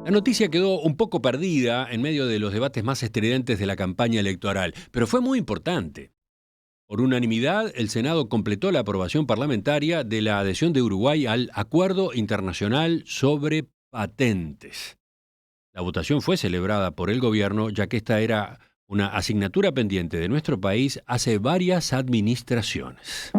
La noticia quedó un poco perdida en medio de los debates más estridentes de la campaña electoral, pero fue muy importante. Por unanimidad, el Senado completó la aprobación parlamentaria de la adhesión de Uruguay al Acuerdo Internacional sobre Patentes. La votación fue celebrada por el gobierno, ya que esta era una asignatura pendiente de nuestro país hace varias administraciones.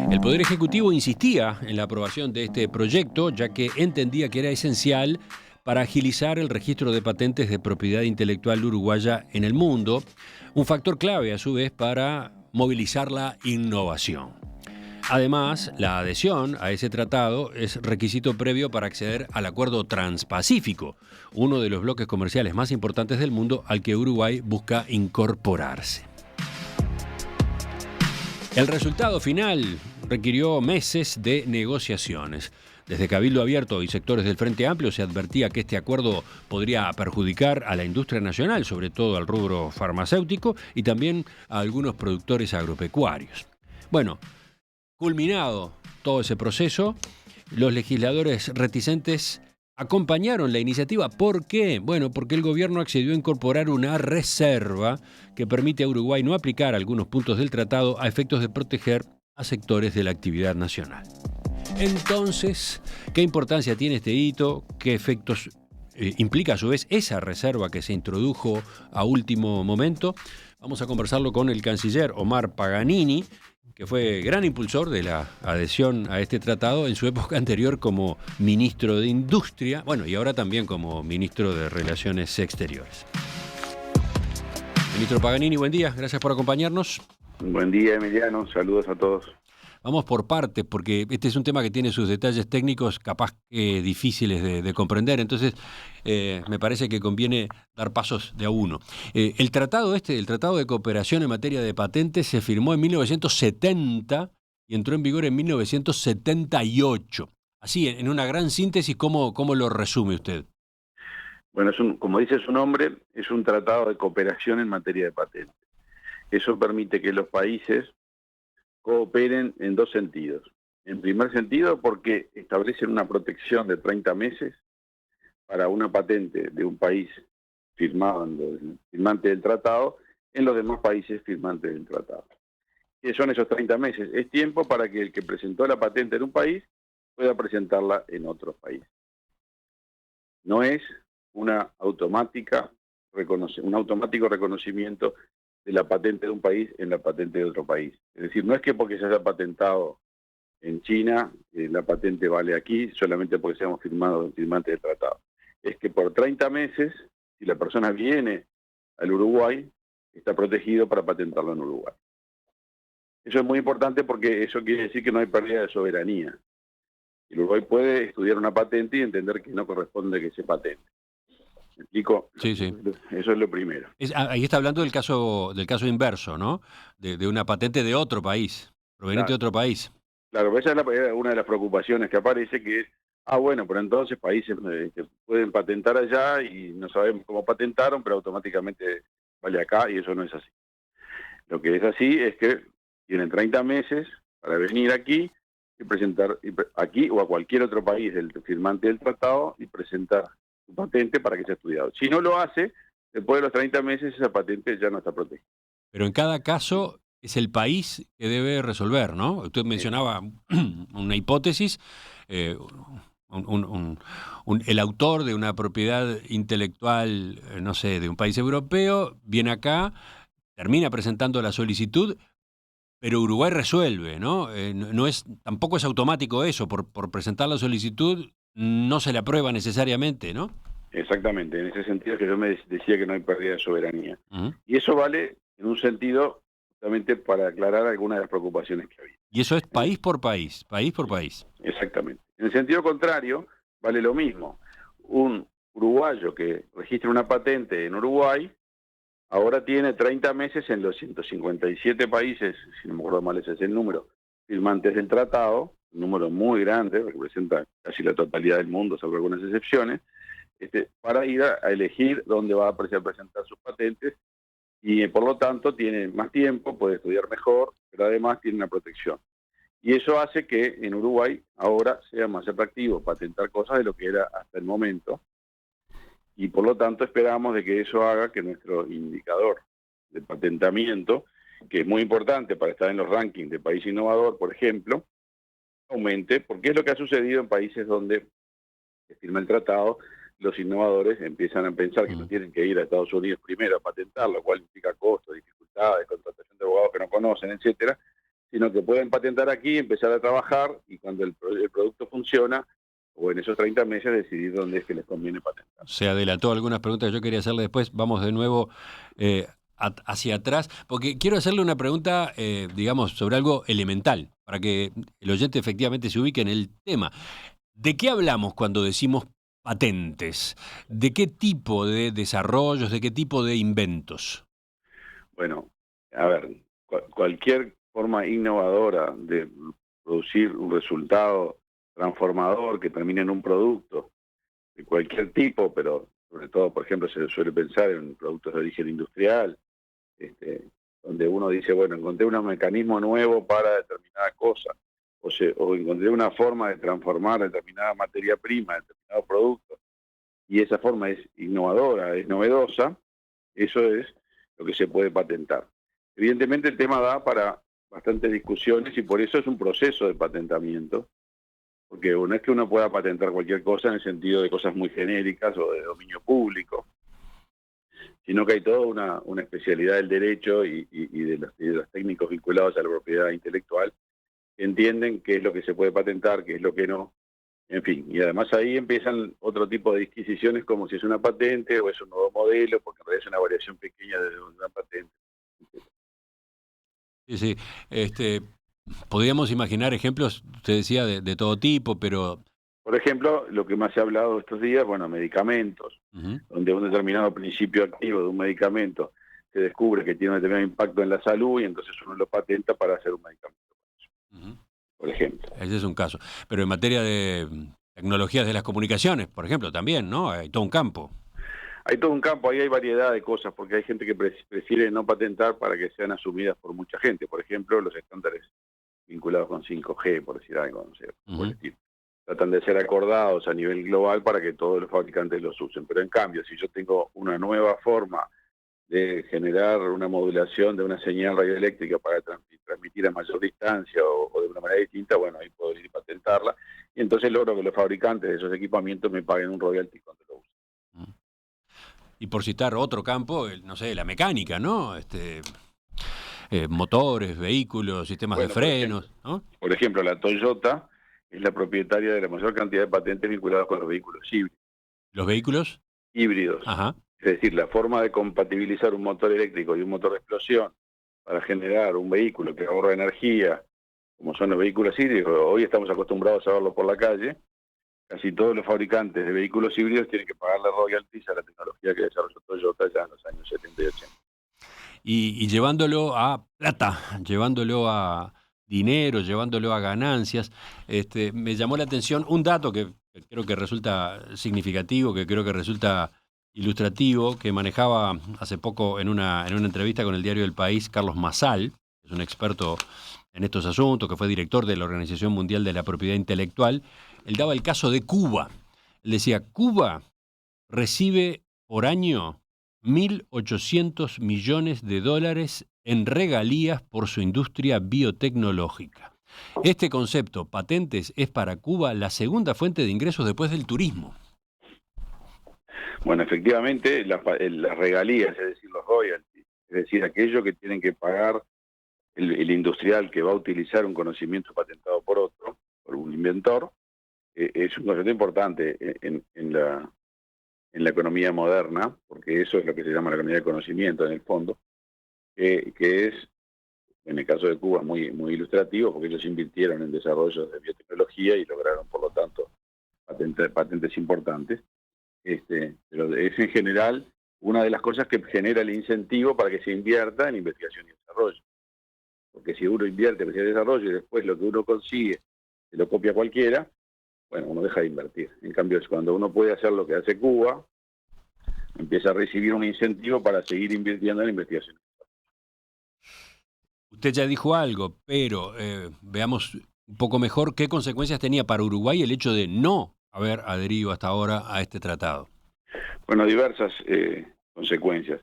El Poder Ejecutivo insistía en la aprobación de este proyecto, ya que entendía que era esencial para agilizar el registro de patentes de propiedad intelectual uruguaya en el mundo, un factor clave a su vez para movilizar la innovación. Además, la adhesión a ese tratado es requisito previo para acceder al Acuerdo Transpacífico, uno de los bloques comerciales más importantes del mundo al que Uruguay busca incorporarse. El resultado final requirió meses de negociaciones. Desde Cabildo Abierto y sectores del Frente Amplio se advertía que este acuerdo podría perjudicar a la industria nacional, sobre todo al rubro farmacéutico y también a algunos productores agropecuarios. Bueno, culminado todo ese proceso, los legisladores reticentes acompañaron la iniciativa. ¿Por qué? Bueno, porque el gobierno accedió a incorporar una reserva que permite a Uruguay no aplicar algunos puntos del tratado a efectos de proteger a sectores de la actividad nacional. Entonces, ¿qué importancia tiene este hito? ¿Qué efectos implica a su vez esa reserva que se introdujo a último momento? Vamos a conversarlo con el canciller Omar Paganini, que fue gran impulsor de la adhesión a este tratado en su época anterior como ministro de Industria, bueno, y ahora también como ministro de Relaciones Exteriores. Ministro Paganini, buen día, gracias por acompañarnos. Buen día, Emiliano, saludos a todos. Vamos por partes, porque este es un tema que tiene sus detalles técnicos capaz que difíciles de comprender, entonces me parece que conviene dar pasos de a uno. El tratado de cooperación en materia de patentes, se firmó en 1970 y entró en vigor en 1978. Así, en una gran síntesis, ¿cómo lo resume usted? Bueno, como dice su nombre, es un tratado de cooperación en materia de patentes. Eso permite que los países cooperen en dos sentidos. En primer sentido, porque establecen una protección de 30 meses para una patente de un país firmante del tratado en los demás países firmantes del tratado. ¿Qué son esos 30 meses? Es tiempo para que el que presentó la patente en un país pueda presentarla en otros países. No es un automático reconocimiento de la patente de un país en la patente de otro país. Es decir, no es que porque se haya patentado en China, la patente vale aquí solamente porque seamos firmantes del tratado. Es que por 30 meses, si la persona viene al Uruguay, está protegido para patentarlo en Uruguay. Eso es muy importante porque eso quiere decir que no hay pérdida de soberanía. El Uruguay puede estudiar una patente y entender que no corresponde que se patente. ¿Me explico? Sí, sí. Eso es lo primero. Ahí está hablando del caso inverso, ¿no? De una patente de otro país, proveniente de otro país. Claro, esa es una de las preocupaciones que aparece, que es, bueno, pero entonces países que pueden patentar allá y no sabemos cómo patentaron, pero automáticamente vale acá, y eso no es así. Lo que es así es que tienen 30 meses para venir aquí y presentar aquí o a cualquier otro país del firmante del tratado y presentar su patente para que sea estudiado. Si no lo hace, después de los 30 meses esa patente ya no está protegida. Pero en cada caso es el país que debe resolver, ¿no? Usted mencionaba una hipótesis, el autor de una propiedad intelectual, no sé, de un país europeo, viene acá, termina presentando la solicitud, pero Uruguay resuelve, ¿no? Tampoco es automático eso, por presentar la solicitud no se le aprueba necesariamente, ¿no? Exactamente, en ese sentido es que yo me decía que no hay pérdida de soberanía. Uh-huh. Y eso vale en un sentido justamente para aclarar algunas de las preocupaciones que había. Y eso es país por país, país por país. Exactamente. En el sentido contrario, vale lo mismo. Un uruguayo que registra una patente en Uruguay, ahora tiene 30 meses en los 157 países, si no me acuerdo mal ese es el número, firmantes del tratado, un número muy grande, representa casi la totalidad del mundo, salvo algunas excepciones, para ir a elegir dónde va a presentar sus patentes, y por lo tanto tiene más tiempo, puede estudiar mejor, pero además tiene una protección. Y eso hace que en Uruguay ahora sea más atractivo patentar cosas de lo que era hasta el momento, y por lo tanto esperamos de que eso haga que nuestro indicador de patentamiento, que es muy importante para estar en los rankings de país innovador, por ejemplo, aumente, porque es lo que ha sucedido en países donde se firma el tratado, los innovadores empiezan a pensar que no Mm. tienen que ir a Estados Unidos primero a patentar, lo cual implica costos, dificultades, contratación de abogados que no conocen, etcétera, sino que pueden patentar aquí, empezar a trabajar y cuando el producto funciona, o en esos 30 meses decidir dónde es que les conviene patentar. Se adelantó algunas preguntas que yo quería hacerle después. Vamos de nuevo hacia atrás, porque quiero hacerle una pregunta, digamos, sobre algo elemental, para que el oyente efectivamente se ubique en el tema. ¿De qué hablamos cuando decimos patentes? ¿De qué tipo de desarrollos, de qué tipo de inventos? Bueno, a ver, cualquier forma innovadora de producir un resultado transformador que termine en un producto de cualquier tipo, pero sobre todo, por ejemplo, se suele pensar en productos de origen industrial, este, donde uno dice, bueno, encontré un mecanismo nuevo para determinada cosa, o encontré una forma de transformar determinada materia prima, determinado producto, y esa forma es innovadora, es novedosa, eso es lo que se puede patentar. Evidentemente el tema da para bastantes discusiones y por eso es un proceso de patentamiento, porque no es que uno pueda patentar cualquier cosa en el sentido de cosas muy genéricas o de dominio público, sino que hay toda una especialidad del derecho y de los técnicos vinculados a la propiedad intelectual que entienden qué es lo que se puede patentar, qué es lo que no, en fin. Y además ahí empiezan otro tipo de disquisiciones como si es una patente o es un nuevo modelo, porque en realidad es una variación pequeña de una patente. Sí, sí. Este, podríamos imaginar ejemplos, usted decía, de todo tipo, pero... Por ejemplo, lo que más se ha hablado estos días, bueno, medicamentos, Ujú, donde un determinado principio activo de un medicamento se descubre que tiene un determinado impacto en la salud y entonces uno lo patenta para hacer un medicamento, ujú. por ejemplo. Ese es un caso. Pero en materia de tecnologías de las comunicaciones, por ejemplo, también, ¿no? Hay todo un campo. Hay todo un campo, ahí hay variedad de cosas, porque hay gente que prefiere no patentar para que sean asumidas por mucha gente. Por ejemplo, los estándares vinculados con 5G, por decir algo, no sé, por el Ujú. estilo. Tratan de ser acordados a nivel global para que todos los fabricantes los usen. Pero en cambio, si yo tengo una nueva forma de generar una modulación de una señal radioeléctrica para transmitir a mayor distancia o de una manera distinta, bueno, ahí puedo ir y patentarla. Y entonces logro que los fabricantes de esos equipamientos me paguen un royalty cuando lo usen. Mm. Y por citar otro campo, no sé, la mecánica, ¿no? Motores, vehículos, sistemas de Bueno, frenos, ¿no? por ejemplo, la Toyota es la propietaria de la mayor cantidad de patentes vinculadas con los vehículos Los vehículos, híbridos. ajá. Es decir, la forma de compatibilizar un motor eléctrico y un motor de explosión para generar un vehículo que ahorra energía, como son los vehículos híbridos, hoy estamos acostumbrados a verlo por la calle, casi todos los fabricantes de vehículos híbridos tienen que pagarle royalties a la tecnología que desarrolló Toyota ya en los años 70 y 80. Y llevándolo a plata, llevándolo a dinero, llevándolo a ganancias. Me llamó la atención un dato que creo que resulta significativo, que creo que resulta ilustrativo, que manejaba hace poco en una entrevista con el diario El País, Carlos Massal, que es un experto en estos asuntos, que fue director de la Organización Mundial de la Propiedad Intelectual. Él daba el caso de Cuba. Él decía, Cuba recibe por año 1.800 millones de dólares en regalías por su industria biotecnológica. Este concepto, patentes, es para Cuba la segunda fuente de ingresos después del turismo. Bueno, efectivamente, las regalías, es decir, los royalties, es decir, aquello que tienen que pagar el industrial que va a utilizar un conocimiento patentado por otro, por un inventor, es un concepto importante en la economía moderna, porque eso es lo que se llama la economía del conocimiento en el fondo, que es, en el caso de Cuba, muy, muy ilustrativo, porque ellos invirtieron en desarrollo de biotecnología y lograron, por lo tanto, patentes importantes. Pero es en general una de las cosas que genera el incentivo para que se invierta en investigación y desarrollo. Porque si uno invierte en investigación y desarrollo y después lo que uno consigue se lo copia cualquiera, bueno, uno deja de invertir. En cambio, es cuando uno puede hacer lo que hace Cuba, empieza a recibir un incentivo para seguir invirtiendo en investigación. Usted ya dijo algo, pero veamos un poco mejor qué consecuencias tenía para Uruguay el hecho de no haber adherido hasta ahora a este tratado. Bueno, diversas consecuencias.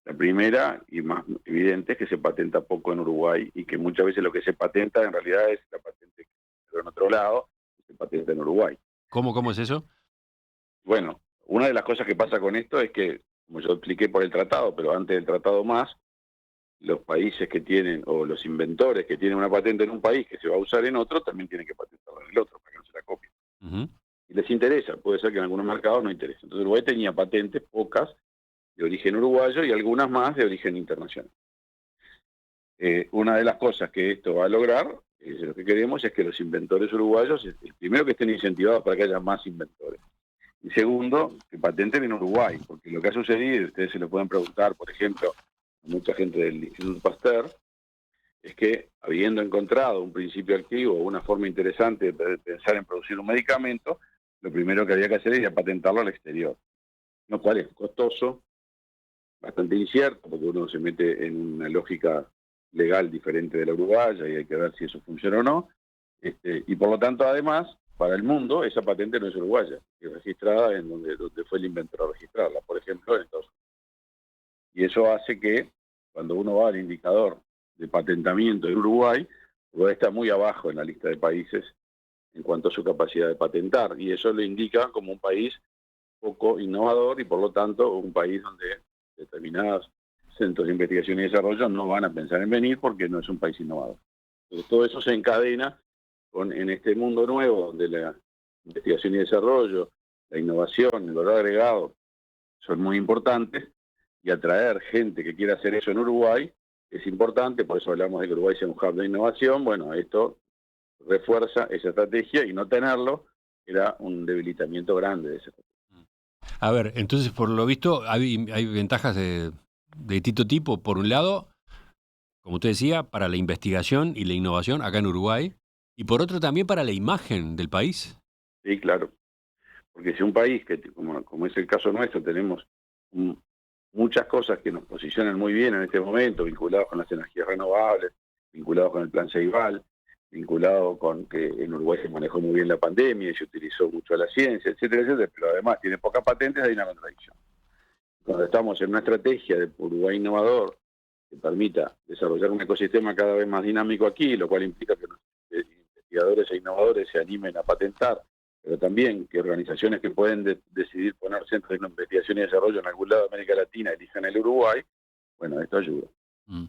La primera y más evidente es que se patenta poco en Uruguay y que muchas veces lo que se patenta en realidad es la patente que quedó en otro lado, que se patenta en Uruguay. ¿Cómo es eso? Bueno, una de las cosas que pasa con esto es que, como yo expliqué por el tratado, pero antes del tratado más, los países que tienen, o los inventores que tienen una patente en un país que se va a usar en otro, también tienen que patentarla en el otro, para que no se la copien. Ujú. Y les interesa, puede ser que en algunos mercados no interese. Entonces Uruguay tenía patentes, pocas, de origen uruguayo y algunas más de origen internacional. Una de las cosas que esto va a lograr, lo que queremos es que los inventores uruguayos, primero que estén incentivados para que haya más inventores. Y segundo, que patenten en Uruguay, porque lo que ha sucedido, y ustedes se lo pueden preguntar, por ejemplo, a mucha gente del Instituto Pasteur, es que habiendo encontrado un principio activo, una forma interesante de pensar en producir un medicamento, lo primero que había que hacer era patentarlo al exterior, lo cual es costoso, bastante incierto, porque uno se mete en una lógica legal diferente de la uruguaya y hay que ver si eso funciona o no. Y por lo tanto, además, para el mundo, esa patente no es uruguaya, es registrada en donde fue el inventor a registrarla, por ejemplo, en Estados Unidos. Y eso hace que cuando uno va al indicador de patentamiento en Uruguay, Uruguay está muy abajo en la lista de países en cuanto a su capacidad de patentar, y eso lo indica como un país poco innovador y por lo tanto un país donde determinados centros de investigación y desarrollo no van a pensar en venir porque no es un país innovador. Entonces, todo eso se encadena en este mundo nuevo donde la investigación y desarrollo, la innovación, el valor agregado son muy importantes, y atraer gente que quiera hacer eso en Uruguay es importante, por eso hablamos de que Uruguay sea un hub de innovación. Bueno, esto refuerza esa estrategia y no tenerlo era un debilitamiento grande de esa estrategia. A ver, entonces por lo visto hay ventajas de distinto tipo. Por un lado, como usted decía, para la investigación y la innovación acá en Uruguay, y por otro también para la imagen del país. Sí, claro. Porque si un país, que como es el caso nuestro, tenemos muchas cosas que nos posicionan muy bien en este momento, vinculados con las energías renovables, vinculados con el plan Ceibal, vinculado con que en Uruguay se manejó muy bien la pandemia y se utilizó mucho la ciencia, etcétera, etcétera, pero además tiene pocas patentes, hay una contradicción. Cuando estamos en una estrategia de Uruguay innovador que permita desarrollar un ecosistema cada vez más dinámico aquí, lo cual implica que los investigadores e innovadores se animen a patentar, pero también que organizaciones que pueden decidir poner centros de investigación y desarrollo en algún lado de América Latina elijan el Uruguay, bueno, esto ayuda. Mm.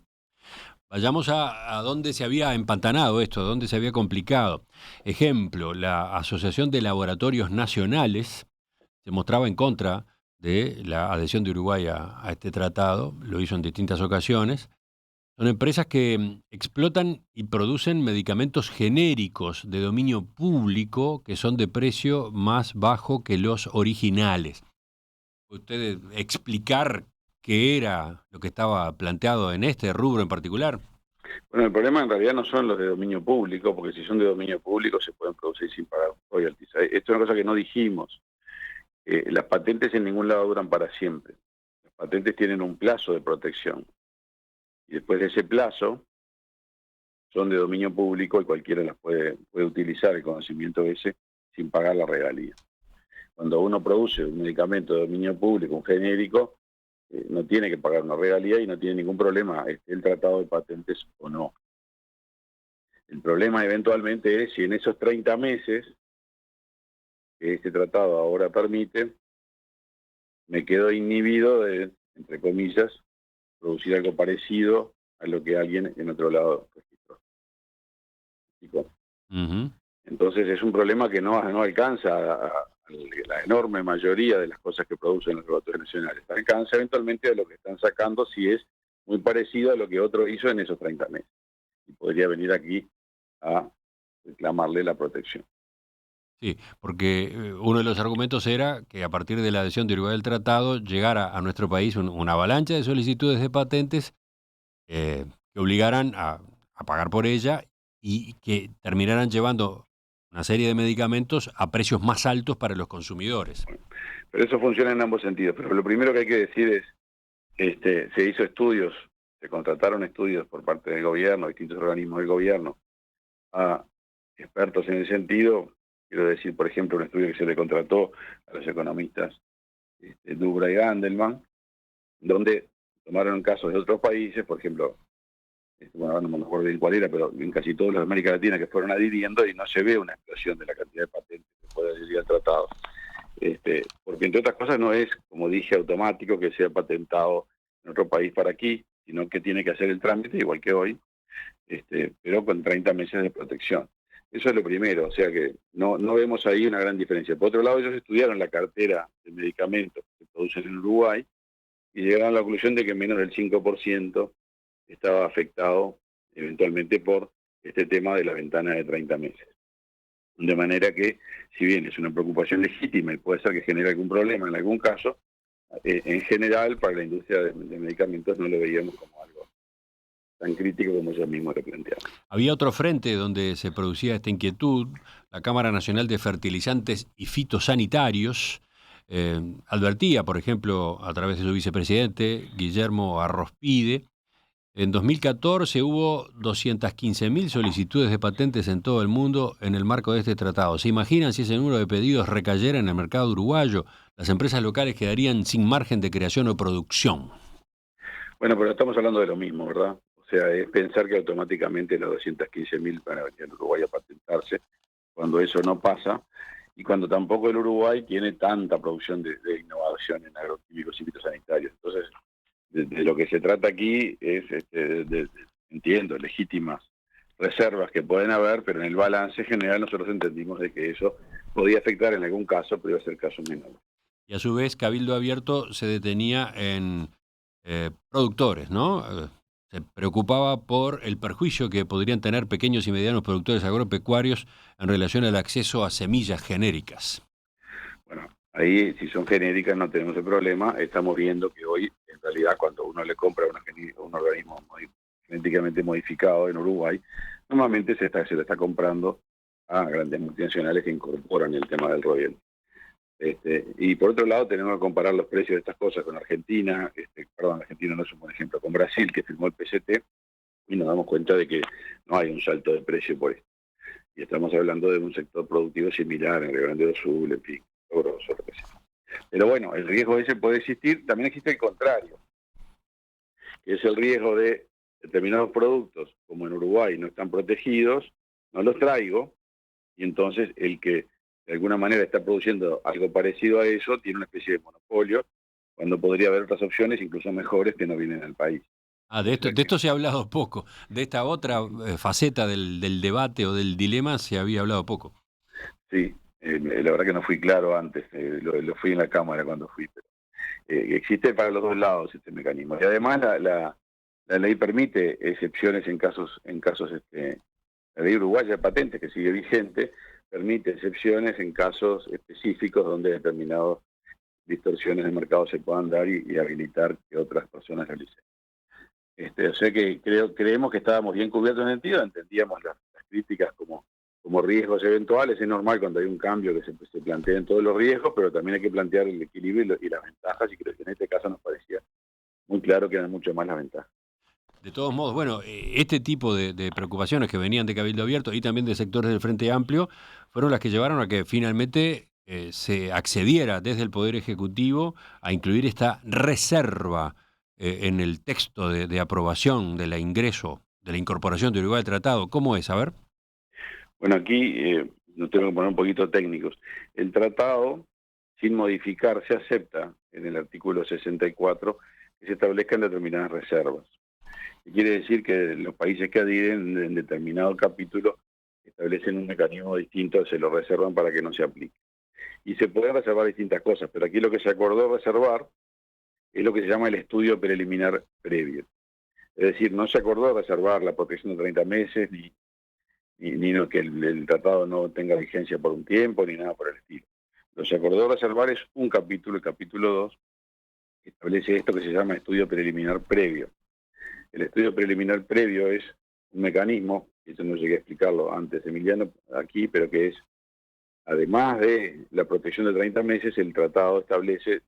Vayamos a dónde se había empantanado esto, dónde se había complicado. Ejemplo, la Asociación de Laboratorios Nacionales se mostraba en contra de la adhesión de Uruguay a este tratado, lo hizo en distintas ocasiones. Son empresas que explotan y producen medicamentos genéricos de dominio público que son de precio más bajo que los originales. ¿Puede usted explicar qué era lo que estaba planteado en este rubro en particular? Bueno, el problema en realidad no son los de dominio público, porque si son de dominio público se pueden producir sin pagar royalties. Esto es una cosa que no dijimos. Las patentes en ningún lado duran para siempre. Las patentes tienen un plazo de protección. Y después de ese plazo, son de dominio público y cualquiera las puede utilizar, el conocimiento ese, sin pagar la regalía. Cuando uno produce un medicamento de dominio público, un genérico, no tiene que pagar una regalía y no tiene ningún problema, esté el tratado de patentes o no. El problema eventualmente es si en esos 30 meses que este tratado ahora permite, me quedo inhibido de, entre comillas, producir algo parecido a lo que alguien en otro lado registró. Ujú. Entonces es un problema que no alcanza a la enorme mayoría de las cosas que producen los laboratorios nacionales. Alcanza eventualmente a lo que están sacando si es muy parecido a lo que otro hizo en esos 30 meses. Y podría venir aquí a reclamarle la protección. Sí, porque uno de los argumentos era que a partir de la adhesión de Uruguay al tratado llegara a nuestro país una avalancha de solicitudes de patentes que obligaran a pagar por ella y que terminaran llevando una serie de medicamentos a precios más altos para los consumidores. Pero eso funciona en ambos sentidos. Pero lo primero que hay que decir es, se hizo estudios, se contrataron estudios por parte del gobierno, distintos organismos del gobierno, a expertos en el sentido. Quiero decir, por ejemplo, un estudio que se le contrató a los economistas Dubra y Gandelman, donde tomaron casos de otros países, por ejemplo, bueno, ahora no me acuerdo bien cuál era, pero en casi todos los de América Latina que fueron adhiriendo y no se ve una explosión de la cantidad de patentes que puede adherir al tratado. Porque entre otras cosas no es, como dije, automático que sea patentado en otro país para aquí, sino que tiene que hacer el trámite igual que hoy, pero con 30 meses de protección. Eso es lo primero, o sea que no vemos ahí una gran diferencia. Por otro lado, ellos estudiaron la cartera de medicamentos que se producen en Uruguay y llegaron a la conclusión de que menos del 5% estaba afectado eventualmente por este tema de la ventana de 30 meses. De manera que, si bien es una preocupación legítima y puede ser que genere algún problema en algún caso, en general para la industria de medicamentos no lo veíamos como algo tan crítico como ellos mismos lo planteaban. Había otro frente donde se producía esta inquietud. La Cámara Nacional de Fertilizantes y Fitosanitarios advertía, por ejemplo, a través de su vicepresidente, Guillermo Arrospide. En 2014 hubo 215.000 solicitudes de patentes en todo el mundo en el marco de este tratado. ¿Se imaginan si ese número de pedidos recayera en el mercado uruguayo? Las empresas locales quedarían sin margen de creación o producción. Bueno, pero estamos hablando de lo mismo, ¿verdad? O sea, es pensar que automáticamente los 215.000 van a venir al Uruguay a patentarse, cuando eso no pasa, y cuando tampoco el Uruguay tiene tanta producción de innovación en agroquímicos y fitosanitarios. Entonces, de lo que se trata aquí es, entiendo, legítimas reservas que pueden haber, pero en el balance general nosotros entendimos de que eso podía afectar en algún caso, pero iba a ser caso menor. Y a su vez, Cabildo Abierto se detenía en productores, ¿no? Se preocupaba por el perjuicio que podrían tener pequeños y medianos productores agropecuarios en relación al acceso a semillas genéricas. Bueno, ahí si son genéricas no tenemos el problema. Estamos viendo que hoy, en realidad, cuando uno le compra un organismo genéticamente modificado en Uruguay, normalmente se le está comprando a grandes multinacionales que incorporan el tema del royalty. Y por otro lado tenemos que comparar los precios de estas cosas con Argentina, Argentina no es un buen ejemplo, con Brasil, que firmó el PCT, y nos damos cuenta de que no hay un salto de precio por esto. Y estamos hablando de un sector productivo similar en Río Grande do Sul, en fin, lo que sea. Pero bueno, el riesgo ese puede existir. También existe el contrario, que es el riesgo de determinados productos, como en Uruguay no están protegidos, no los traigo, y entonces el que de alguna manera está produciendo algo parecido a eso tiene una especie de monopolio, cuando podría haber otras opciones, incluso mejores, que no vienen al país. De esto se ha hablado poco. De esta otra faceta del debate o del dilema se había hablado poco. Sí, la verdad que no fui claro antes, lo fui en la Cámara cuando fui, pero existe para los dos lados este mecanismo. Y además la ley permite excepciones en casos la ley uruguaya de patentes, que sigue vigente, permite excepciones en casos específicos donde determinadas distorsiones de mercado se puedan dar y habilitar que otras personas realicen. O sea que creemos que estábamos bien cubiertos en el sentido, entendíamos las críticas como riesgos eventuales. Es normal cuando hay un cambio que se planteen todos los riesgos, pero también hay que plantear el equilibrio y las ventajas, y creo que en este caso nos parecía muy claro que eran mucho más las ventajas. De todos modos, bueno, este tipo de preocupaciones que venían de Cabildo Abierto y también de sectores del Frente Amplio fueron las que llevaron a que finalmente se accediera desde el Poder Ejecutivo a incluir esta reserva en el texto de aprobación de la incorporación de Uruguay al tratado. ¿Cómo es? A ver. Bueno, aquí nos tengo que poner un poquito técnicos. El tratado, sin modificar, se acepta en el artículo 64 que se establezcan determinadas reservas. Quiere decir que los países que adhieren en determinado capítulo establecen un mecanismo distinto, se lo reservan para que no se aplique. Y se pueden reservar distintas cosas, pero aquí lo que se acordó reservar es lo que se llama el estudio preliminar previo. Es decir, no se acordó reservar la protección de 30 meses, ni no, que el tratado no tenga vigencia por un tiempo, ni nada por el estilo. Lo que se acordó reservar es un capítulo, el capítulo 2, que establece esto que se llama estudio preliminar previo. El estudio preliminar previo es un mecanismo, que yo no llegué a explicarlo antes, Emiliano, aquí, pero que es, además de la protección de 30 meses, el tratado establece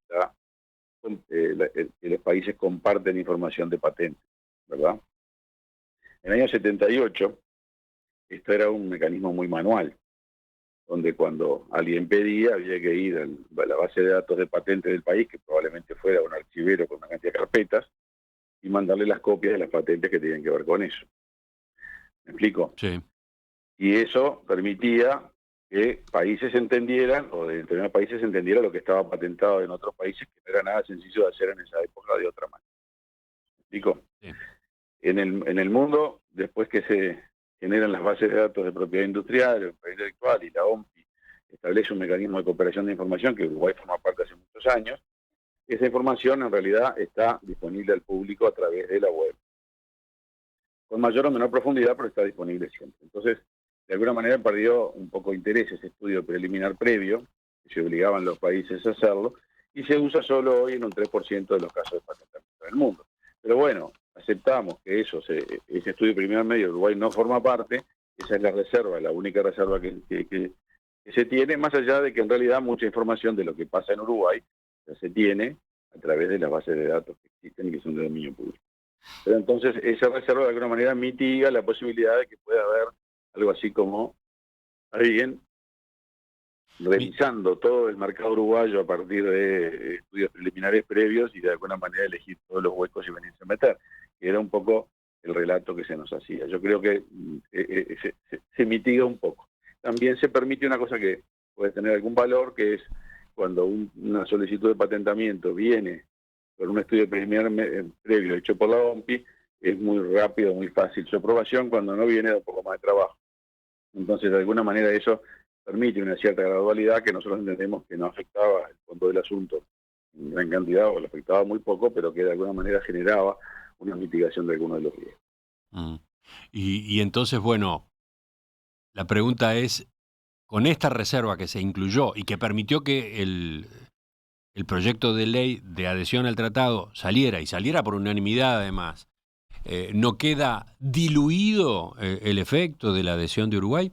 que los países comparten información de patentes. ¿verdad? En el año 78, esto era un mecanismo muy manual, donde cuando alguien pedía había que ir a la base de datos de patentes del país, que probablemente fuera un archivero con una cantidad de carpetas, y mandarle las copias de las patentes que tenían que ver con eso. ¿Me explico? Sí. Y eso permitía que países entendieran, o de determinados países entendiera lo que estaba patentado en otros países, que no era nada sencillo de hacer en esa época de otra manera. ¿Me explico? Sí. En el mundo, después que se generan las bases de datos de propiedad industrial, de propiedad intelectual, y la OMPI establece un mecanismo de cooperación de información que Uruguay forma parte hace muchos años, esa información en realidad está disponible al público a través de la web. Con mayor o menor profundidad, pero está disponible siempre. Entonces, de alguna manera perdió un poco de interés ese estudio preliminar previo, que se obligaban los países a hacerlo, y se usa solo hoy en un 3% de los casos de patentamiento del mundo. Pero bueno, aceptamos que ese estudio preliminar medio Uruguay no forma parte, esa es la reserva, la única reserva que se tiene, más allá de que en realidad mucha información de lo que pasa en Uruguay ya se tiene a través de las bases de datos que existen y que son de dominio público. Pero entonces esa reserva de alguna manera mitiga la posibilidad de que pueda haber algo así como alguien revisando todo el mercado uruguayo a partir de estudios preliminares previos y de alguna manera elegir todos los huecos y venirse a meter. Que era un poco el relato que se nos hacía. Yo creo que se mitiga un poco. También se permite una cosa que puede tener algún valor, que es cuando una solicitud de patentamiento viene con un estudio preliminar previo hecho por la OMPI, es muy rápido, muy fácil su aprobación. Cuando no viene, da un poco más de trabajo. Entonces, de alguna manera eso permite una cierta gradualidad que nosotros entendemos que no afectaba el fondo del asunto en gran cantidad, o lo afectaba muy poco, pero que de alguna manera generaba una mitigación de algunos de los riesgos. Mm. Y entonces, bueno, la pregunta es, con esta reserva que se incluyó y que permitió que el proyecto de ley de adhesión al tratado saliera, y saliera por unanimidad además, ¿no queda diluido el efecto de la adhesión de Uruguay?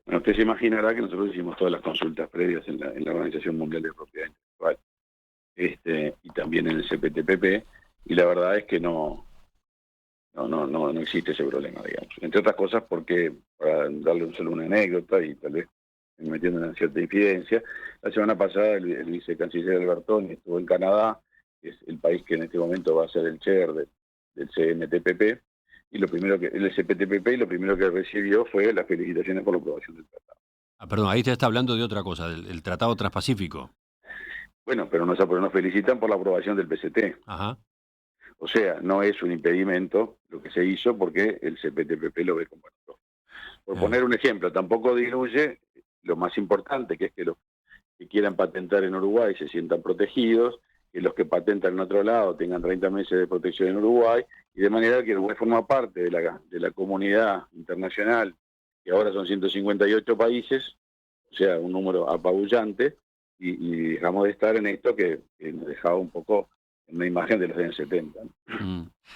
Bueno, usted se imaginará que nosotros hicimos todas las consultas previas en la Organización Mundial de Propiedad Intelectual, y también en el CPTPP, y la verdad es que no existe ese problema, digamos. Entre otras cosas porque, para darle solo una anécdota y tal vez metiendo en cierta infidencia, la semana pasada el vicecanciller Albertoni estuvo en Canadá, que es el país que en este momento va a ser el chair del CNTPP, y el CPTPP, y lo primero que recibió fue las felicitaciones por la aprobación del tratado. Ah, perdón, ahí te está hablando de otra cosa, del Tratado Transpacífico. Bueno, pero nos felicitan por la aprobación del PCT. Ajá. O sea, no es un impedimento lo que se hizo porque el CPTPP lo ve como buenos ojos. Por poner un ejemplo, tampoco diluye lo más importante, que es que los que quieran patentar en Uruguay se sientan protegidos, que los que patentan en otro lado tengan 30 meses de protección en Uruguay, y de manera que Uruguay forma parte de la comunidad internacional, que ahora son 158 países, o sea, un número apabullante, y dejamos de estar en esto que nos dejaba un poco en una imagen de los años 70.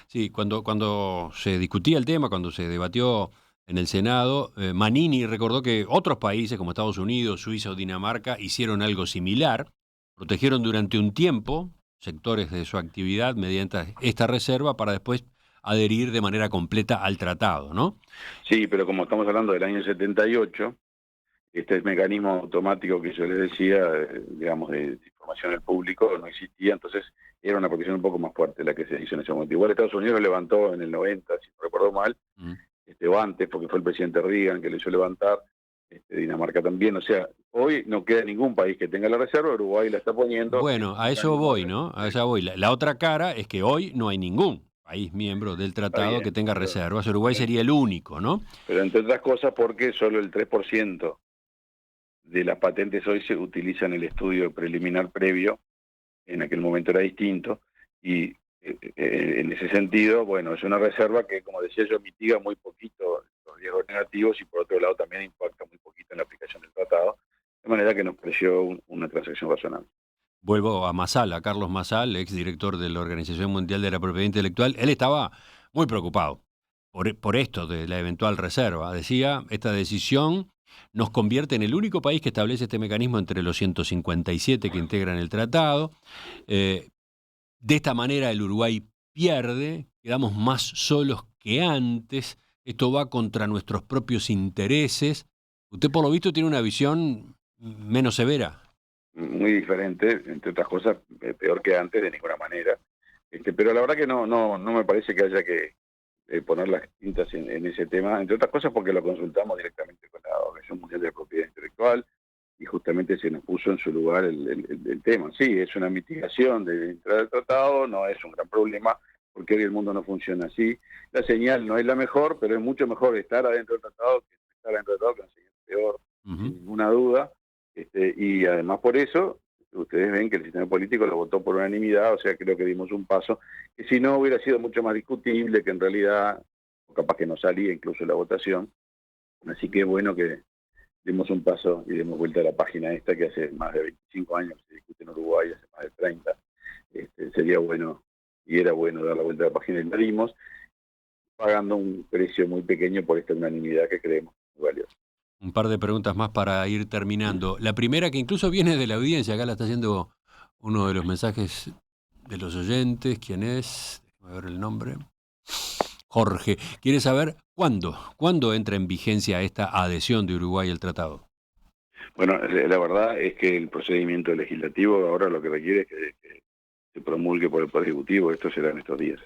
Sí, cuando se discutía el tema, cuando se debatió en el Senado, Manini recordó que otros países como Estados Unidos, Suiza o Dinamarca hicieron algo similar, protegieron durante un tiempo sectores de su actividad mediante esta reserva para después adherir de manera completa al tratado, ¿no? Sí, pero como estamos hablando del año 78, este mecanismo automático que yo les decía, digamos, de información al público, no existía, entonces era una protección un poco más fuerte la que se hizo en ese momento. Igual Estados Unidos lo levantó en el 90, si no recuerdo mal, Mm. o antes, porque fue el presidente Reagan que lo hizo levantar, Dinamarca también. O sea, hoy no queda ningún país que tenga la reserva, Uruguay la está poniendo. Bueno, a eso voy, ¿no? A eso voy. La otra cara es que hoy no hay ningún país miembro del Está tratado que bien, tenga reservas. Uruguay sería el único, ¿no? pero entre otras cosas porque solo el 3% de las patentes hoy se utilizan el estudio preliminar previo, en aquel momento era distinto, y en ese sentido, bueno, es una reserva que, como decía yo, mitiga muy poquito los riesgos negativos, y por otro lado también impacta muy poquito en la aplicación del tratado, de manera que nos pareció una transacción razonable. Vuelvo a Massal, a Carlos Massal, exdirector de la Organización Mundial de la Propiedad Intelectual. Él estaba muy preocupado por esto de la eventual reserva. Decía, esta decisión nos convierte en el único país que establece este mecanismo entre los 157 que integran el tratado. De esta manera el Uruguay pierde quedamos más solos que antes, esto va contra nuestros propios intereses. Usted por lo visto tiene una visión menos severa. Muy diferente, entre otras cosas, peor que antes de ninguna manera. Pero la verdad que no me parece que haya que poner las tintas en ese tema, entre otras cosas porque lo consultamos directamente con la Organización Mundial de Propiedad Intelectual y justamente se nos puso en su lugar el tema. Sí, es una mitigación de entrada del tratado, no es un gran problema porque hoy el mundo no funciona así. La señal no es la mejor, pero es mucho mejor estar adentro del tratado que estar adentro del tratado, que es una señal peor, sin ninguna duda. Y además por eso, ustedes ven que el sistema político lo votó por unanimidad, o sea, creo que dimos un paso que si no hubiera sido mucho más discutible, que en realidad, o capaz que no salía incluso la votación. Así que bueno que dimos un paso y dimos vuelta a la página esta que hace más de 25 años se discute en Uruguay, hace más de 30. Sería bueno y era bueno dar la vuelta a la página y la dimos, pagando un precio muy pequeño por esta unanimidad que creemos muy valiosa. Un par de preguntas más para ir terminando. La primera, que incluso viene de la audiencia, acá la está haciendo uno de los mensajes de los oyentes. ¿Quién es? Déjame ver el nombre. Jorge. Quiere saber cuándo entra en vigencia esta adhesión de Uruguay al tratado. Bueno, la verdad es que el procedimiento legislativo ahora lo que requiere es que se promulgue por el Poder Ejecutivo. Esto será en estos días.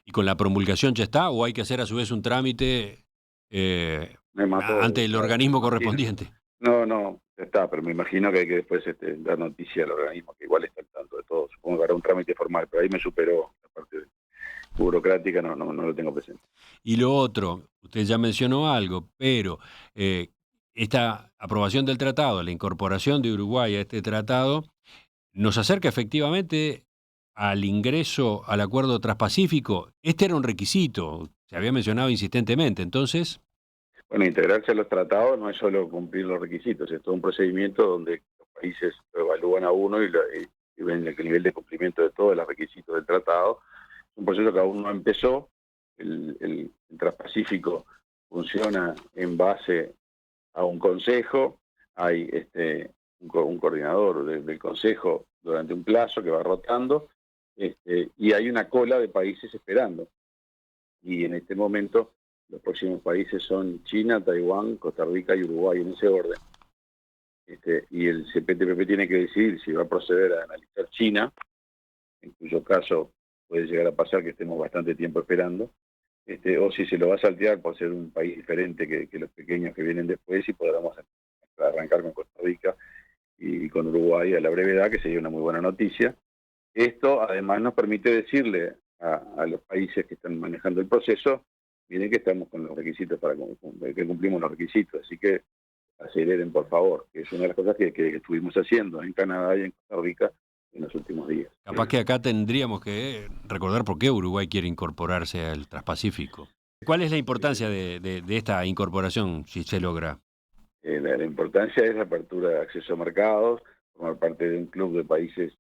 ¿Y con la promulgación ya está o hay que hacer a su vez un trámite Me mató, ante el claro, me organismo imagino. correspondiente? No, ya está, pero me imagino que hay que después dar noticia al organismo, que igual está al tanto de todo. Supongo que hará un trámite formal, pero ahí me superó la parte burocrática, no lo tengo presente. Y lo otro, usted ya mencionó algo, pero esta aprobación del tratado, la incorporación de Uruguay a este tratado, nos acerca efectivamente al ingreso al acuerdo transpacífico. Este era un requisito, se había mencionado insistentemente, entonces. Bueno, integrarse a los tratados no es solo cumplir los requisitos, es todo un procedimiento donde los países lo evalúan a uno y ven el nivel de cumplimiento de todos los requisitos del tratado. Es un proceso que aún no empezó. El Transpacífico funciona en base a un consejo, hay un coordinador del consejo durante un plazo que va rotando, y hay una cola de países esperando. Y en este momento los próximos países son China, Taiwán, Costa Rica y Uruguay, en ese orden. Y el CPTPP tiene que decidir si va a proceder a analizar China, en cuyo caso puede llegar a pasar que estemos bastante tiempo esperando, o si se lo va a saltear por ser un país diferente que los pequeños que vienen después y podamos arrancar con Costa Rica y con Uruguay a la brevedad, que sería una muy buena noticia. Esto además nos permite decirle a los países que están manejando el proceso, miren que estamos con los requisitos que cumplimos los requisitos, así que aceleren por favor, que es una de las cosas que estuvimos haciendo en Canadá y en Costa Rica en los últimos días. Capaz que acá tendríamos que recordar por qué Uruguay quiere incorporarse al Transpacífico. ¿Cuál es la importancia de esta incorporación, si se logra? La importancia es la apertura de acceso a mercados, formar parte de un club de países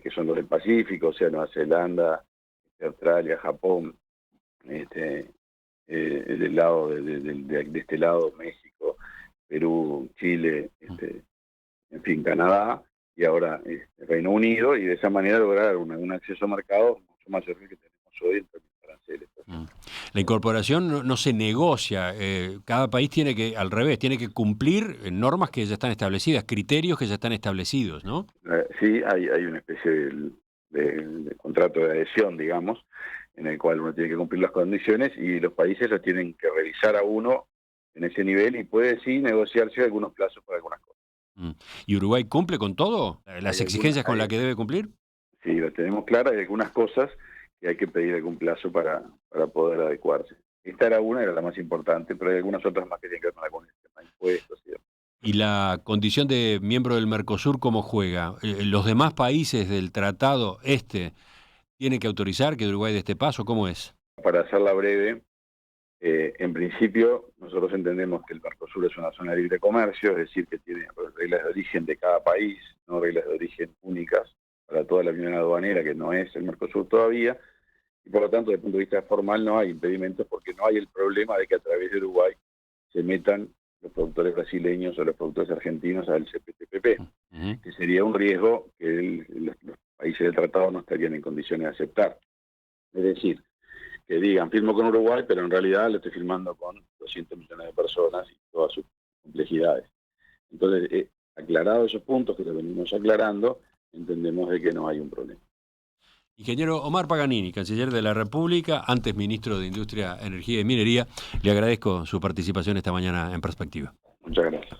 que son los del Pacífico, o sea, Nueva Zelanda, Australia, Japón, del lado de este lado, México, Perú, Chile, en fin, Canadá, y ahora Reino Unido, y de esa manera lograr un acceso a mercados mucho mayor que el que tenemos hoy en términos de aranceles. La incorporación no se negocia, cada país tiene que, al revés, tiene que cumplir normas que ya están establecidas, criterios que ya están establecidos, ¿no? Sí, hay una especie de contrato de adhesión, digamos, en el cual uno tiene que cumplir las condiciones y los países lo tienen que revisar a uno en ese nivel y puede sí negociarse algunos plazos para algunas cosas. ¿Y Uruguay cumple con todo? ¿Las exigencias con las que debe cumplir? Sí, lo tenemos claro, hay algunas cosas que hay que pedir algún plazo para poder adecuarse. Esta era la más importante, pero hay algunas otras más que tienen que ver con el tema de impuestos y demás. ¿Y la condición de miembro del Mercosur cómo juega? ¿Los demás países del tratado tienen que autorizar que Uruguay dé este paso? ¿Cómo es? Para hacerla breve, en principio nosotros entendemos que el Mercosur es una zona libre de comercio, es decir, que tiene reglas de origen de cada país, no reglas de origen únicas para toda la unión aduanera, que no es el Mercosur todavía, y por lo tanto, desde el punto de vista formal, no hay impedimentos porque no hay el problema de que a través de Uruguay se metan los productores brasileños o los productores argentinos al CPTPP, que sería un riesgo que los países del tratado no estarían en condiciones de aceptar. Es decir, que digan firmo con Uruguay, pero en realidad lo estoy firmando con 200 millones de personas y todas sus complejidades. Entonces, aclarados esos puntos que los venimos aclarando, entendemos de que no hay un problema. Ingeniero Omar Paganini, canciller de la República, antes ministro de Industria, Energía y Minería, le agradezco su participación esta mañana en Perspectiva. Muchas gracias.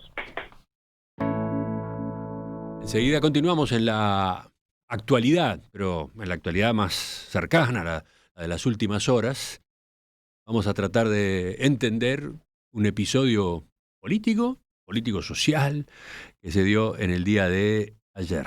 Enseguida continuamos en la actualidad, pero en la actualidad más cercana, la de las últimas horas. Vamos a tratar de entender un episodio político social, que se dio en el día de ayer.